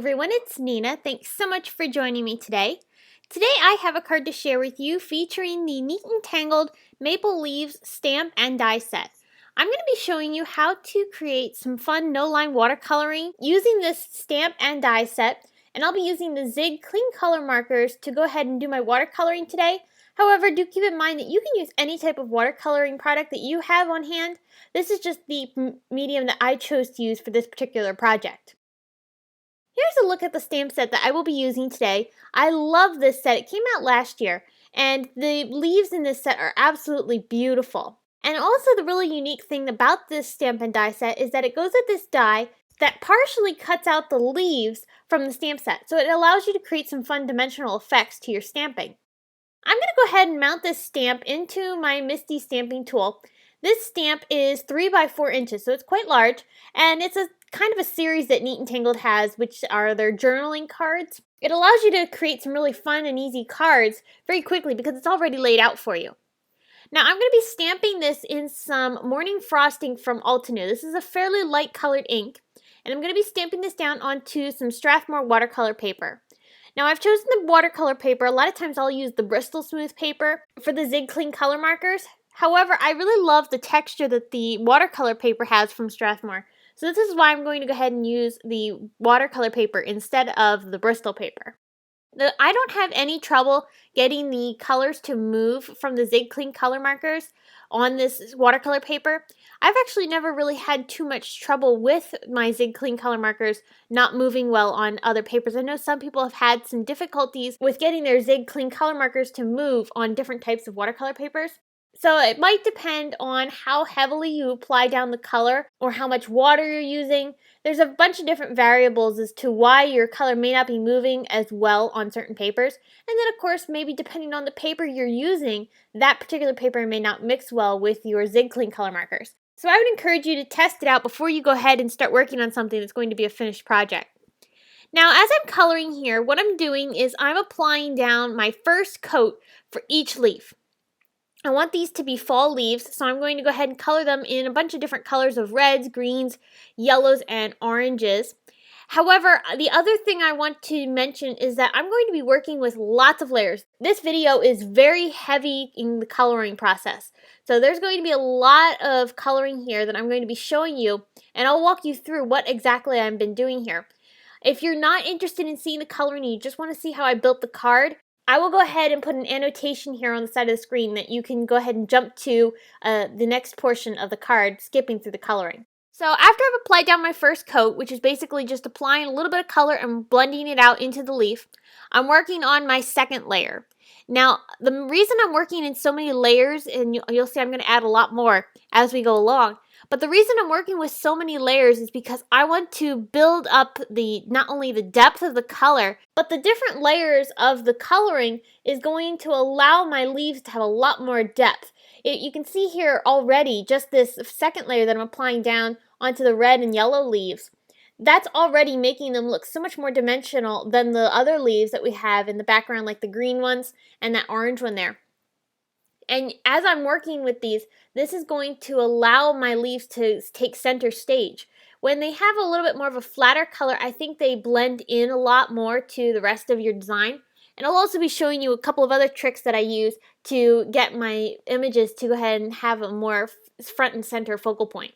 everyone, it's Nina. Thanks so much for joining me today. Today I have a card to share with you featuring the Neat Tangled Maple Leaves stamp and die set. I'm going to be showing you how to create some fun no-line watercoloring using this stamp and die set, and I'll be using the Zig Clean Color markers to go ahead and do my watercoloring today. However, do keep in mind that you can use any type of watercoloring product that you have on hand. This is just the medium that I chose to use for this particular project. Here's a look at the stamp set that I will be using today. I love this set. It came out last year, and the leaves in this set are absolutely beautiful. And also the really unique thing about this stamp and die set is that it goes with this die that partially cuts out the leaves from the stamp set, so it allows you to create some fun dimensional effects to your stamping. I'm going to go ahead and mount this stamp into my Misty stamping tool. This stamp is 3 by 4 inches, so it's quite large, and it's a kind of a series that Neat Tangled has, which are their journaling cards. It allows you to create some really fun and easy cards very quickly because it's already laid out for you. Now I'm going to be stamping this in some Morning Frosting from Altenew. This is a fairly light colored ink, and I'm going to be stamping this down onto some Strathmore watercolor paper. Now I've chosen the watercolor paper. A lot of times I'll use the Bristol Smooth paper for the Zig Clean Color markers. However, I really love the texture that the watercolor paper has from Strathmore. So this is why I'm going to go ahead and use the watercolor paper instead of the Bristol paper. I don't have any trouble getting the colors to move from the Zig Clean Color markers on this watercolor paper. I've actually never really had too much trouble with my Zig Clean Color markers not moving well on other papers. I know some people have had some difficulties with getting their Zig Clean Color markers to move on different types of watercolor papers. So it might depend on how heavily you apply down the color or how much water you're using. There's a bunch of different variables as to why your color may not be moving as well on certain papers. And then of course, maybe depending on the paper you're using, that particular paper may not mix well with your Zig Clean Color markers. So I would encourage you to test it out before you go ahead and start working on something that's going to be a finished project. Now, as I'm coloring here, what I'm doing is I'm applying down my first coat for each leaf. I want these to be fall leaves, so I'm going to go ahead and color them in a bunch of different colors of reds, greens, yellows, and oranges. However, the other thing I want to mention is that I'm going to be working with lots of layers. This video is very heavy in the coloring process. So there's going to be a lot of coloring here that I'm going to be showing you, and I'll walk you through what exactly I've been doing here. If you're not interested in seeing the coloring and you just want to see how I built the card, I will go ahead and put an annotation here on the side of the screen that you can go ahead and jump to the next portion of the card, skipping through the coloring. So after I've applied down my first coat, which is basically just applying a little bit of color and blending it out into the leaf, I'm working on my second layer. Now, the reason I'm working in so many layers, and you'll see I'm going to add a lot more as we go along, but the reason I'm working with so many layers is because I want to build up not only the depth of the color, but the different layers of the coloring is going to allow my leaves to have a lot more depth. You can see here already just this second layer that I'm applying down onto the red and yellow leaves. That's already making them look so much more dimensional than the other leaves that we have in the background, like the green ones and that orange one there. And as I'm working with these, this is going to allow my leaves to take center stage. When they have a little bit more of a flatter color, I think they blend in a lot more to the rest of your design. And I'll also be showing you a couple of other tricks that I use to get my images to go ahead and have a more front and center focal point.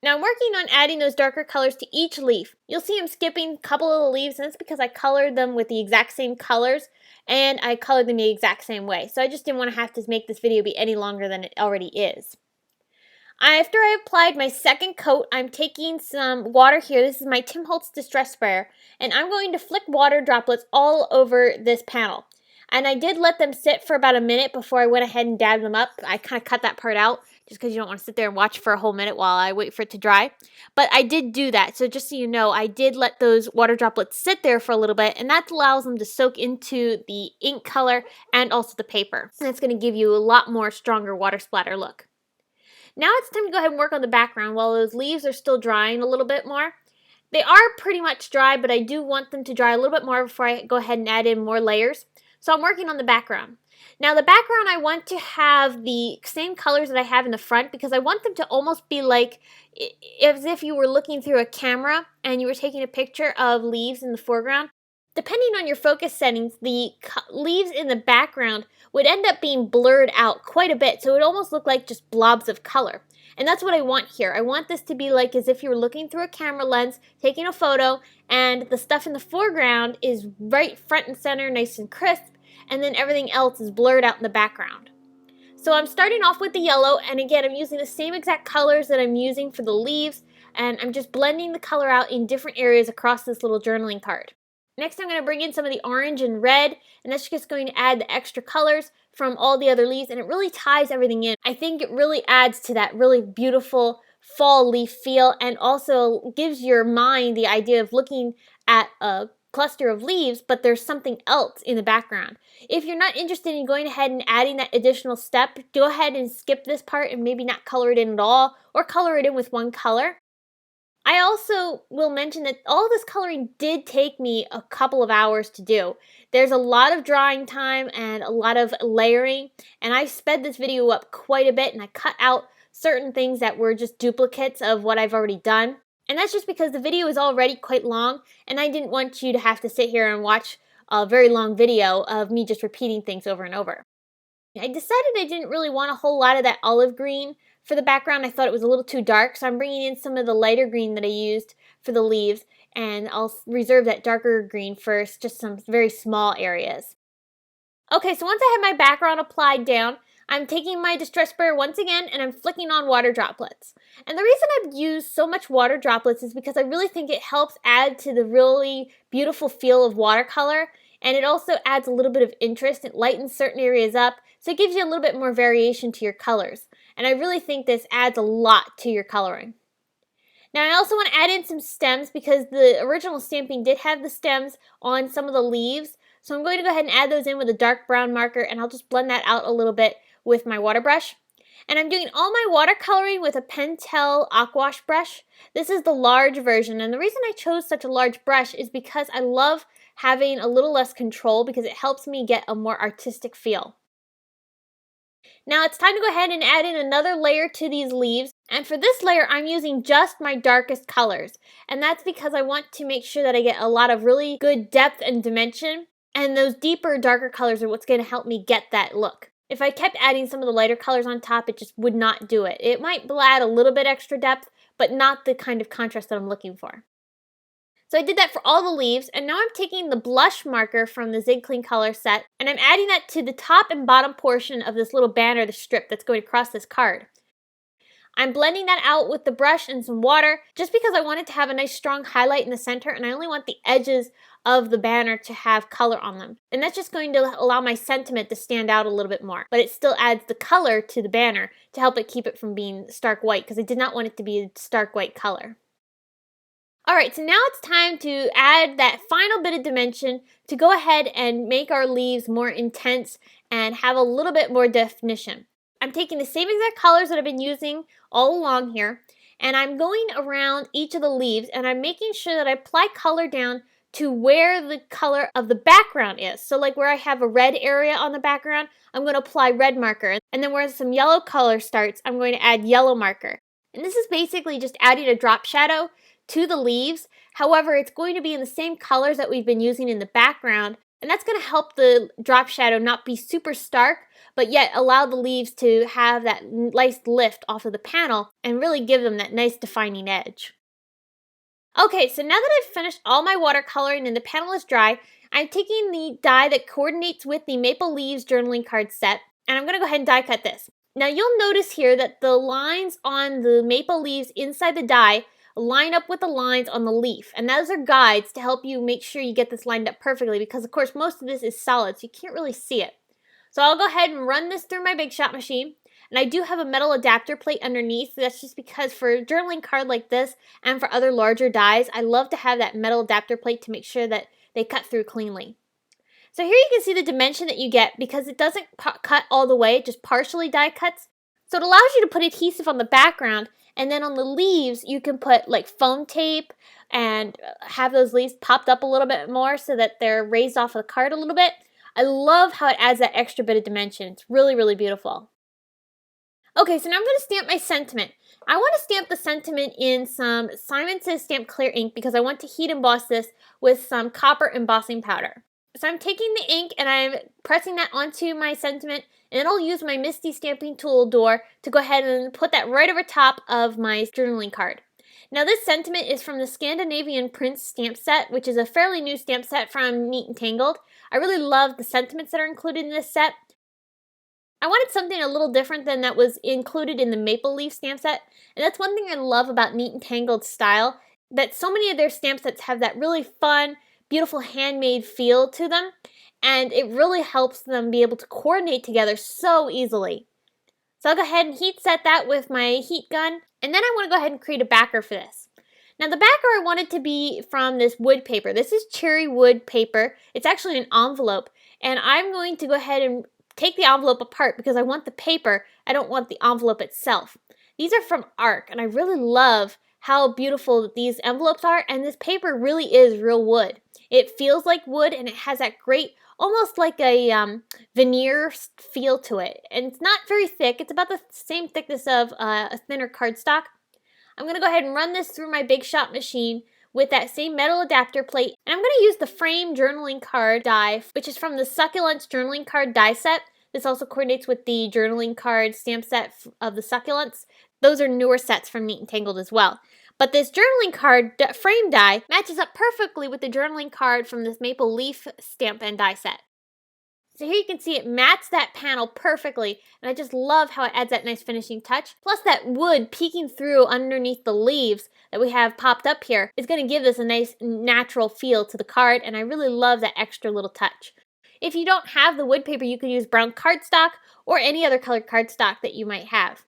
Now I'm working on adding those darker colors to each leaf. You'll see I'm skipping a couple of the leaves, and that's because I colored them with the exact same colors and I colored them the exact same way. So I just didn't want to have to make this video be any longer than it already is. After I applied my second coat, I'm taking some water here. This is my Tim Holtz Distress Sprayer, and I'm going to flick water droplets all over this panel. And I did let them sit for about a minute before I went ahead and dabbed them up. I kind of cut that part out just because you don't want to sit there and watch for a whole minute while I wait for it to dry. But I did do that, so just so you know, I did let those water droplets sit there for a little bit, and that allows them to soak into the ink color and also the paper. And it's going to give you a lot more stronger water splatter look. Now it's time to go ahead and work on the background while those leaves are still drying a little bit more. They are pretty much dry, but I do want them to dry a little bit more before I go ahead and add in more layers. So I'm working on the background. Now the background, I want to have the same colors that I have in the front because I want them to almost be like as if you were looking through a camera and you were taking a picture of leaves in the foreground. Depending on your focus settings, the leaves in the background would end up being blurred out quite a bit, so it would almost look like just blobs of color. And that's what I want here. I want this to be like as if you were looking through a camera lens, taking a photo, and the stuff in the foreground is right front and center, nice and crisp, and then everything else is blurred out in the background. So I'm starting off with the yellow, and again, I'm using the same exact colors that I'm using for the leaves, and I'm just blending the color out in different areas across this little journaling card. Next, I'm going to bring in some of the orange and red, and that's just going to add the extra colors from all the other leaves, and it really ties everything in. I think it really adds to that really beautiful fall leaf feel, and also gives your mind the idea of looking at a cluster of leaves, but there's something else in the background. If you're not interested in going ahead and adding that additional step, go ahead and skip this part and maybe not color it in at all, or color it in with one color. I also will mention that all this coloring did take me a couple of hours to do. There's a lot of drawing time and a lot of layering, and I sped this video up quite a bit, and I cut out certain things that were just duplicates of what I've already done. And that's just because the video is already quite long, and I didn't want you to have to sit here and watch a very long video of me just repeating things over and over. I decided I didn't really want a whole lot of that olive green for the background. I thought it was a little too dark, so I'm bringing in some of the lighter green that I used for the leaves, and I'll reserve that darker green first, just some very small areas. Okay, so once I have my background applied down, I'm taking my distress sprayer once again and I'm flicking on water droplets. And the reason I've used so much water droplets is because I really think it helps add to the really beautiful feel of watercolor, and it also adds a little bit of interest. It lightens certain areas up, so it gives you a little bit more variation to your colors. And I really think this adds a lot to your coloring. Now I also want to add in some stems because the original stamping did have the stems on some of the leaves. So I'm going to go ahead and add those in with a dark brown marker, and I'll just blend that out a little bit with my water brush. And I'm doing all my watercoloring with a Pentel Aquash brush. This is the large version, and the reason I chose such a large brush is because I love having a little less control because it helps me get a more artistic feel. Now it's time to go ahead and add in another layer to these leaves, and for this layer I'm using just my darkest colors, and that's because I want to make sure that I get a lot of really good depth and dimension, and those deeper, darker colors are what's going to help me get that look. If I kept adding some of the lighter colors on top, it just would not do it. It might add a little bit extra depth, but not the kind of contrast that I'm looking for. So I did that for all the leaves, and now I'm taking the blush marker from the Zig Clean Color set, and I'm adding that to the top and bottom portion of this little banner, the strip that's going across this card. I'm blending that out with the brush and some water, just because I want it to have a nice strong highlight in the center, and I only want the edges of the banner to have color on them. And that's just going to allow my sentiment to stand out a little bit more, but it still adds the color to the banner to help it keep it from being stark white, because I did not want it to be a stark white color. Alright, so now it's time to add that final bit of dimension to go ahead and make our leaves more intense and have a little bit more definition. I'm taking the same exact colors that I've been using all along here, and I'm going around each of the leaves, and I'm making sure that I apply color down to where the color of the background is. So like where I have a red area on the background, I'm going to apply red marker, and then where some yellow color starts, I'm going to add yellow marker. And this is basically just adding a drop shadow to the leaves. However, it's going to be in the same colors that we've been using in the background, and that's going to help the drop shadow not be super stark, but yet allow the leaves to have that nice lift off of the panel and really give them that nice defining edge. Okay, so now that I've finished all my watercoloring and the panel is dry, I'm taking the die that coordinates with the Maple Leaves journaling card set, and I'm going to go ahead and die cut this. Now you'll notice here that the lines on the maple leaves inside the die line up with the lines on the leaf, and those are guides to help you make sure you get this lined up perfectly, because of course most of this is solid, so you can't really see it. So I'll go ahead and run this through my Big Shot machine, and I do have a metal adapter plate underneath. That's just because for a journaling card like this and for other larger dies, I love to have that metal adapter plate to make sure that they cut through cleanly. So here you can see the dimension that you get because it doesn't cut all the way, it just partially die cuts. So it allows you to put adhesive on the background, and then on the leaves you can put like foam tape and have those leaves popped up a little bit more so that they're raised off of the card a little bit. I love how it adds that extra bit of dimension. It's really, really beautiful. Okay, so now I'm going to stamp my sentiment. I want to stamp the sentiment in some Simon Says Stamp Clear ink because I want to heat emboss this with some copper embossing powder. So I'm taking the ink and I'm pressing that onto my sentiment, and then I'll use my Misty Stamping Tool door to go ahead and put that right over top of my journaling card. Now this sentiment is from the Scandinavian Prince stamp set, which is a fairly new stamp set from Neat Tangled. I really love the sentiments that are included in this set. I wanted something a little different than that was included in the Maple Leaf stamp set, and that's one thing I love about Neat Tangled style, that so many of their stamp sets have that really fun, beautiful handmade feel to them, and it really helps them be able to coordinate together so easily. So I'll go ahead and heat set that with my heat gun, and then I want to go ahead and create a backer for this. Now the backer I wanted to be from this wood paper. This is cherry wood paper. It's actually an envelope, and I'm going to go ahead and take the envelope apart because I want the paper. I don't want the envelope itself. These are from ARC, and I really love how beautiful these envelopes are, and this paper really is real wood. It feels like wood, and it has that great, almost like a veneer feel to it. And it's not very thick. It's about the same thickness of a thinner cardstock. I'm going to go ahead and run this through my Big Shot machine with that same metal adapter plate. And I'm going to use the frame journaling card die, which is from the Succulents journaling card die set. This also coordinates with the journaling card stamp set of the Succulents. Those are newer sets from Neat Tangled as well. But this journaling card frame die matches up perfectly with the journaling card from this Maple Leaf stamp and die set. So here you can see it mats that panel perfectly, and I just love how it adds that nice finishing touch. Plus that wood peeking through underneath the leaves that we have popped up here is going to give this a nice natural feel to the card, and I really love that extra little touch. If you don't have the wood paper, you could use brown cardstock or any other colored cardstock that you might have.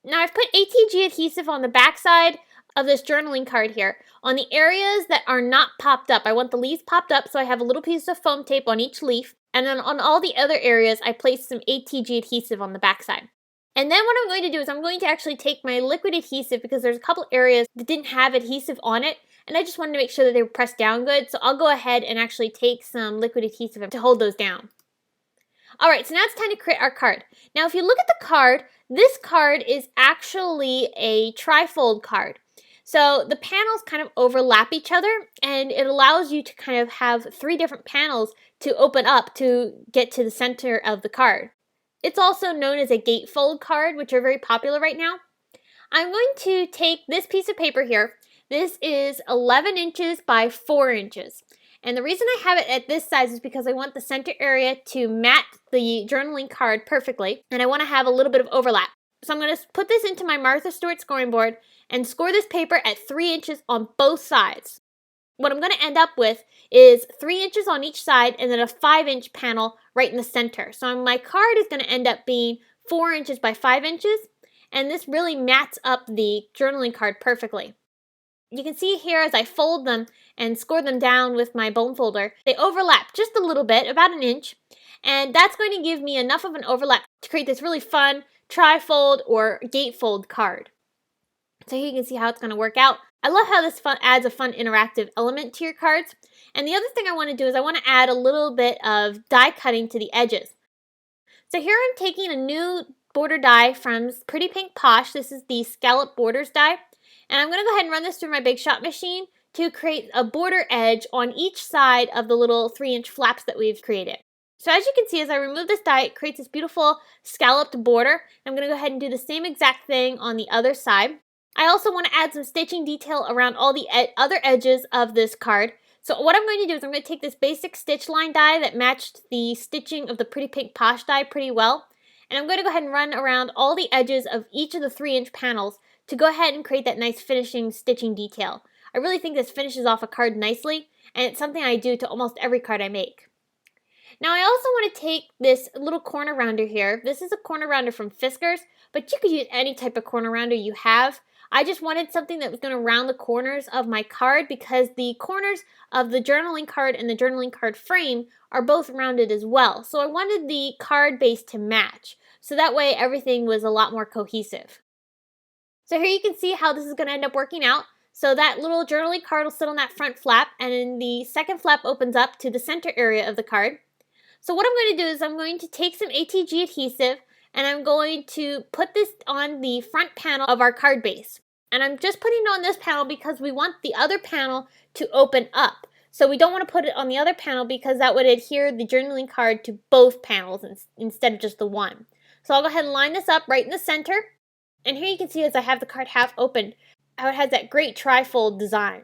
Now I've put ATG adhesive on the back side of this journaling card here on the areas that are not popped up. I want the leaves popped up, so I have a little piece of foam tape on each leaf. And then on all the other areas, I placed some ATG adhesive on the back side. And then what I'm going to do is I'm going to actually take my liquid adhesive, because there's a couple areas that didn't have adhesive on it, and I just wanted to make sure that they were pressed down good. So I'll go ahead and actually take some liquid adhesive to hold those down. Alright, so now it's time to create our card. Now if you look at the card, this card is actually a trifold card. So the panels kind of overlap each other, and it allows you to kind of have 3 different panels to open up to get to the center of the card. It's also known as a gatefold card, which are very popular right now. I'm going to take this piece of paper here. This is 11 inches by 4 inches. And the reason I have it at this size is because I want the center area to mat the journaling card perfectly, and I want to have a little bit of overlap. So I'm going to put this into my Martha Stewart scoring board and score this paper at 3 inches on both sides. What I'm going to end up with is 3 inches on each side and then a 5-inch panel right in the center. So my card is going to end up being 4 inches by 5 inches, and this really mats up the journaling card perfectly. You can see here as I fold them and score them down with my bone folder, they overlap just a little bit, about 1 inch, and that's going to give me enough of an overlap to create this really fun trifold or gatefold card. So here you can see how it's going to work out. I love how this adds a fun interactive element to your cards. And the other thing I want to do is I want to add a little bit of die cutting to the edges. So here I'm taking a new border die from Pretty Pink Posh. This is the Scallop Borders die. And I'm going to go ahead and run this through my Big Shot machine to create a border edge on each side of the little 3-inch flaps that we've created. So as you can see, as I remove this die, it creates this beautiful scalloped border. I'm going to go ahead and do the same exact thing on the other side. I also want to add some stitching detail around all the other edges of this card. So what I'm going to do is I'm going to take this basic stitch line die that matched the stitching of the Pretty Pink Posh die pretty well. And I'm going to go ahead and run around all the edges of each of the 3-inch panels to go ahead and create that nice finishing stitching detail. I really think this finishes off a card nicely, and it's something I do to almost every card I make. Now I also want to take this little corner rounder here. This is a corner rounder from Fiskars, but you could use any type of corner rounder you have. I just wanted something that was going to round the corners of my card because the corners of the journaling card and the journaling card frame are both rounded as well. So I wanted the card base to match, so that way everything was a lot more cohesive. So here you can see how this is going to end up working out. So that little journaling card will sit on that front flap, and then the second flap opens up to the center area of the card. So what I'm going to do is I'm going to take some ATG adhesive and I'm going to put this on the front panel of our card base. And I'm just putting it on this panel because we want the other panel to open up. So we don't want to put it on the other panel because that would adhere the journaling card to both panels instead of just the one. So I'll go ahead and line this up right in the center. And here you can see as I have the card half open, how it has that great trifold design.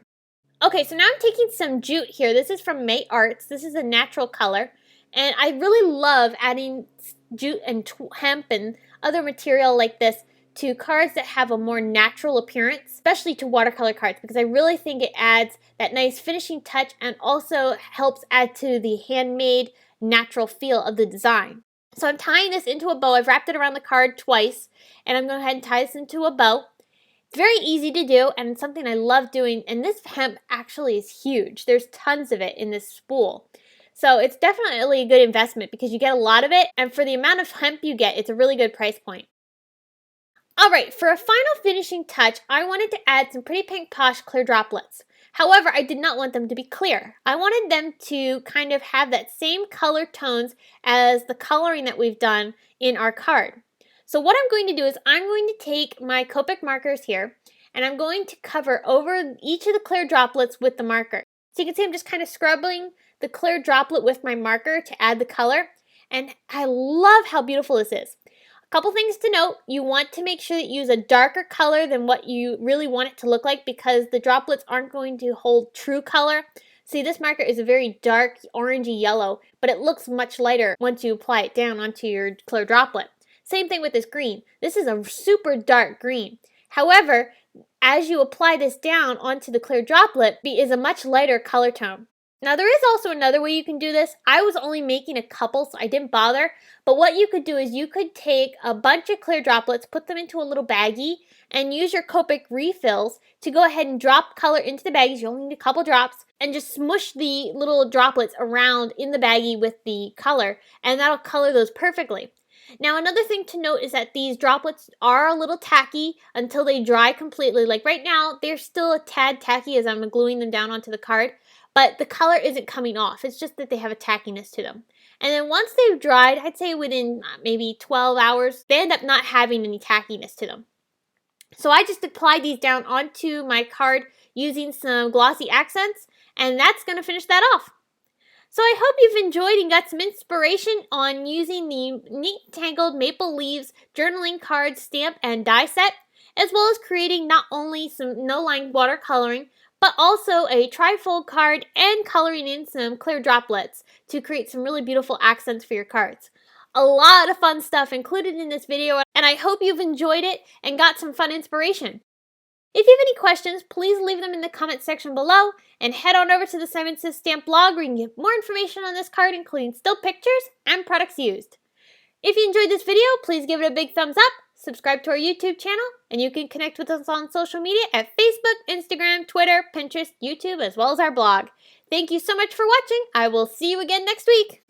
Okay, so now I'm taking some jute here. This is from May Arts. This is a natural color. And I really love adding jute and hemp and other material like this to cards that have a more natural appearance, especially to watercolor cards, because I really think it adds that nice finishing touch and also helps add to the handmade natural feel of the design. So I'm tying this into a bow. I've wrapped it around the card twice, and I'm going to go ahead and tie this into a bow. It's very easy to do and it's something I love doing, and this hemp actually is huge. There's tons of it in this spool. So it's definitely a good investment because you get a lot of it, and for the amount of hemp you get, it's a really good price point. Alright, for a final finishing touch, I wanted to add some Pretty Pink Posh clear droplets. However, I did not want them to be clear. I wanted them to kind of have that same color tones as the coloring that we've done in our card. So what I'm going to do is I'm going to take my Copic markers here and I'm going to cover over each of the clear droplets with the marker. So you can see I'm just kind of scrubbing the clear droplet with my marker to add the color, and I love how beautiful this is. A couple things to note: you want to make sure that you use a darker color than what you really want it to look like because the droplets aren't going to hold true color. See, this marker is a very dark orangey yellow, but it looks much lighter once you apply it down onto your clear droplet. Same thing with this green. This is a super dark green. However, as you apply this down onto the clear droplet, it is a much lighter color tone. Now there is also another way you can do this. I was only making a couple, so I didn't bother. But what you could do is you could take a bunch of clear droplets, put them into a little baggie, and use your Copic refills to go ahead and drop color into the baggies. You only need a couple drops, and just smush the little droplets around in the baggie with the color, and that'll color those perfectly. Now another thing to note is that these droplets are a little tacky until they dry completely. Like right now, they're still a tad tacky as I'm gluing them down onto the card, but the color isn't coming off. It's just that they have a tackiness to them. And then once they've dried, I'd say within maybe 12 hours, they end up not having any tackiness to them. So I just applied these down onto my card using some glossy accents, and that's going to finish that off. So I hope you've enjoyed and got some inspiration on using the Neat Tangled Maple Leaves journaling card stamp and die set, as well as creating not only some no-line watercoloring, but also a trifold card and coloring in some clear droplets to create some really beautiful accents for your cards. A lot of fun stuff included in this video, and I hope you've enjoyed it and got some fun inspiration. If you have any questions, please leave them in the comment section below, and head on over to the Simon Says Stamp blog where you can get more information on this card, including still pictures and products used. If you enjoyed this video, please give it a big thumbs up, subscribe to our YouTube channel, and you can connect with us on social media at Facebook, Instagram, Twitter, Pinterest, YouTube, as well as our blog. Thank you so much for watching. I will see you again next week.